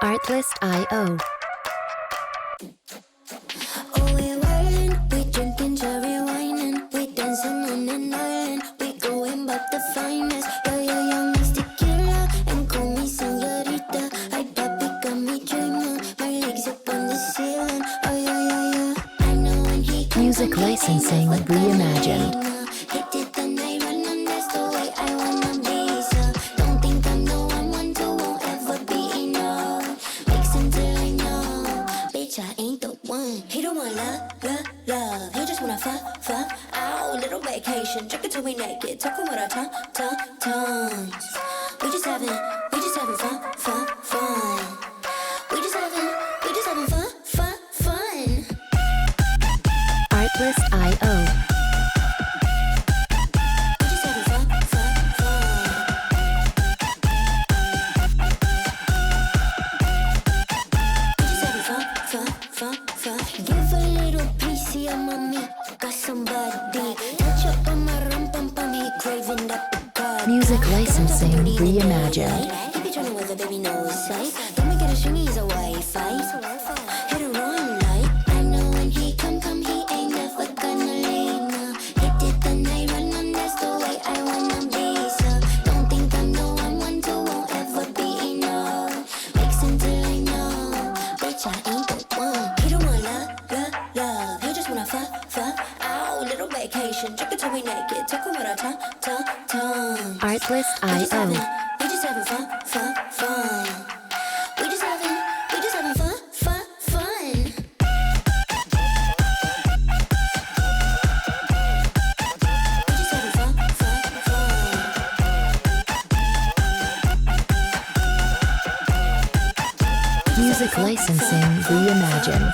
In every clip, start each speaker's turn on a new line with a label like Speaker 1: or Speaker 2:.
Speaker 1: Artlist.io.
Speaker 2: Oh, we wildin', we drinking cherry wine and we dancing on an island. We going back the finest. Yeah, yeah, young is tequila and call me señorita. Ay, papi, got me dreaming. My legs up on the ceiling. Oh, yeah, yeah, yeah. I know when he comes.
Speaker 1: Music licensing reimagined.
Speaker 2: He did the night run and that's the way I wanna be. So don't think I'm the one to won't ever be enough. Mix until I know, bitch, I ain't the one. He don't want love. He just wanna fuck. Ow, little vacation, drink it till we naked, talking with our tongues. We just having fun. We just having fun.
Speaker 1: Artlist.io.
Speaker 2: Give a little piece of mommy, got somebody. Touch up on my rum pum pum, he craving that Bacardi.
Speaker 1: Music licensing reimagined.
Speaker 2: He be tryna weather, baby, no sight. Don't make it a stringy, he's a Wi-Fi. Hit and run like I know when he come, he ain't never gonna leave. No, he did the night run, and that's the way I wanna be. So don't think I'm the one to won't ever be enough. Mix until I know, bitch, I ain't the one. He don't want love. He just wanna fuck. Ow, little vacation, drink it till we naked, talking with our tongues.
Speaker 1: Artlist.io.
Speaker 2: We just having fun. We just having fun. We just having fun.
Speaker 1: Music licensing reimagined.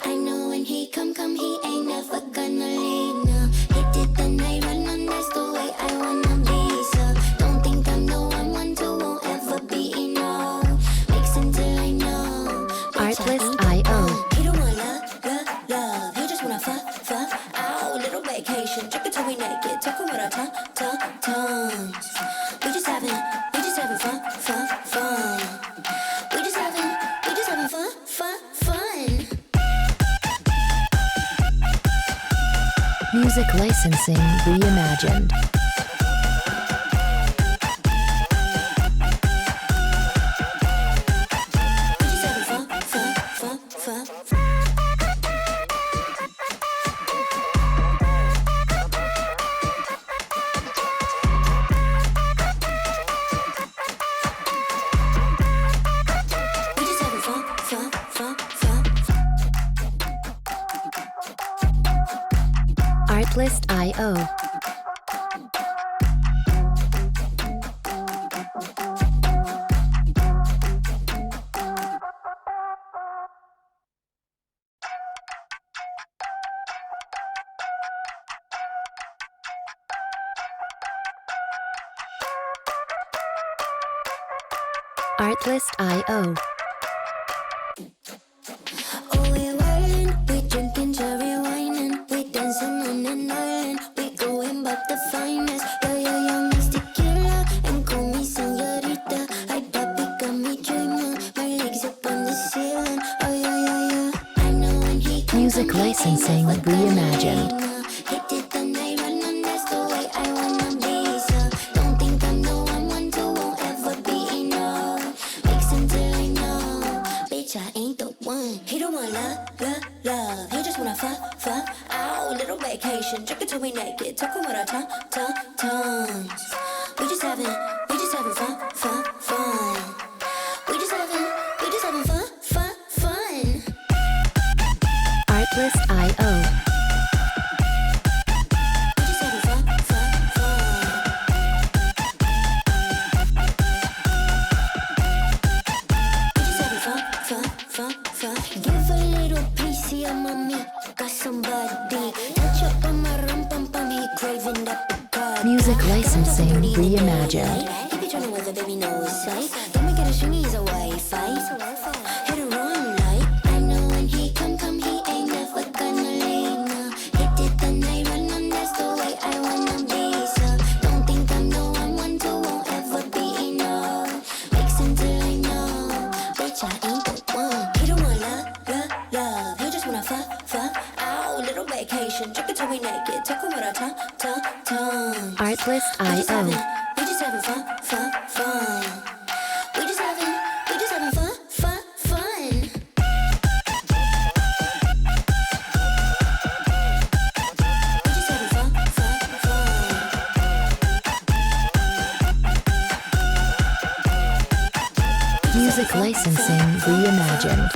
Speaker 2: I know when he come, he ain't never gonna leave. No, he did the night run, and that's the way I wanna be. So don't think I'm the one to won't ever be enough. Mix until I know.
Speaker 1: Artlist.io.
Speaker 2: He don't want love. He just wanna fuck. Ow, little vacation, drink it till we naked, talking with our tongues. We just having fun. We just having fun.
Speaker 1: Music licensing reimagined.
Speaker 2: We just having fun. We just having fun.
Speaker 1: Artlist.io. Artlist.io.
Speaker 2: Oh, we wildin', we drinking cherry wine and we dancing on an island. We going back the finest. Yeah, yeah, young is tequila and call me señorita. Ay, papi, got me dreaming. My legs up on the ceiling. Oh, yeah. I know when he come.
Speaker 1: Music licensing reimagined.
Speaker 2: He did the night run, and that's the way I wanna be. So don't think I'm the one to won't ever be enough. Mix until I know, bitch, I ain't the one. He don't want love. He just wanna fuck. Ow, little vacation, drink it till we naked, talking with our tongues. We just having fun. We just having fun.
Speaker 1: Artlist.io.
Speaker 2: We just having fun. We just having fun. Give a little piece of mommy, got somebody. Touch up on my rum pum pum, he craving that Bacardi.
Speaker 1: Music licensing reimagined.
Speaker 2: He be tryna weather, baby, no sight. Don't make it a stringy, he's a Wi-Fi. Hit and run. vacation, drink it till we naked, talking with our tongue.
Speaker 1: Artlist.io.
Speaker 2: We just having fun. We just having fun.
Speaker 1: Music licensing reimagined.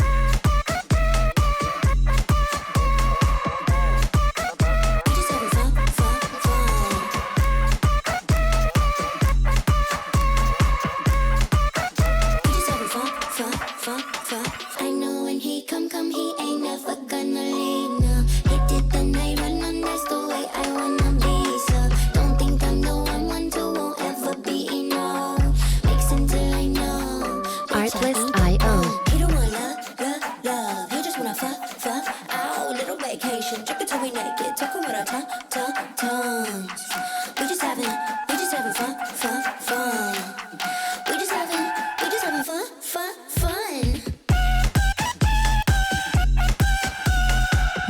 Speaker 2: I know when he come, he ain't never gonna leave now. Hit it the night run on, that's the way I wanna be. So don't think I'm the one to won't ever be enough. Mix until I know.
Speaker 1: Artlist.io.
Speaker 2: He don't want love. He just wanna fuck. Ow, little vacation, drink it till we naked, talking with our tongues. We just having fun. We just having fun.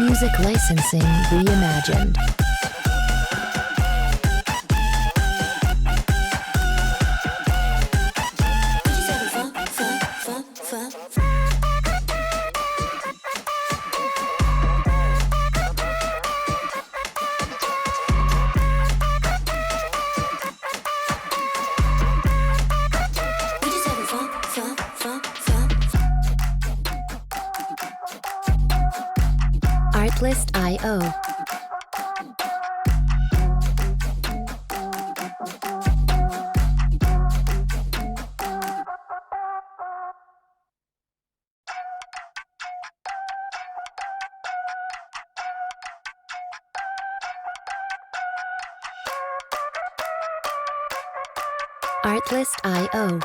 Speaker 1: Music licensing reimagined.
Speaker 2: We just having fun. We just having fun.
Speaker 1: Artlist.io. Artlist.io.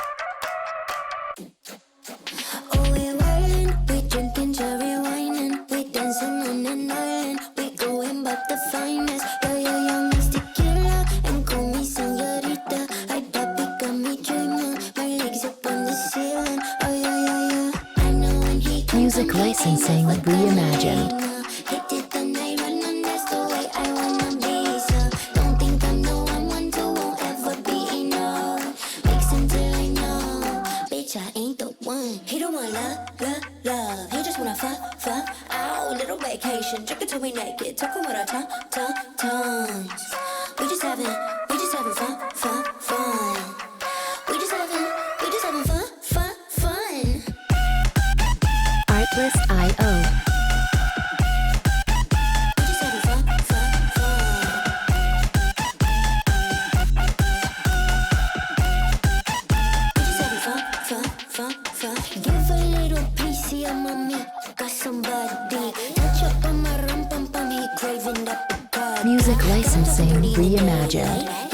Speaker 2: Oh, we're wildin', we drinking cherry wine and we dancing on an island. We going but the finest. Yeah, young Miss Tequila and call me señorita. Ay, papi, got me dreaming. My legs up on the ceiling. Oh, yeah. I know when he come,
Speaker 1: Music licensing reimagined.
Speaker 2: Hit it the night run on, that's the way I wanna be. So don't think I'm the one to won't ever be enough. Mix until I know, bitch, I ain't the one. He don't want love. He just wanna fuck. Ow, little vacation, drink it till we naked, talking with our tongues. We just having fun. We just having fun.
Speaker 1: Artlist.io.
Speaker 2: We just having fun. We just having fun. Give a little piece of mommy, got somebody. Touch up on my rum pum pum, he craving that Bacardi.
Speaker 1: Music licensing reimagined.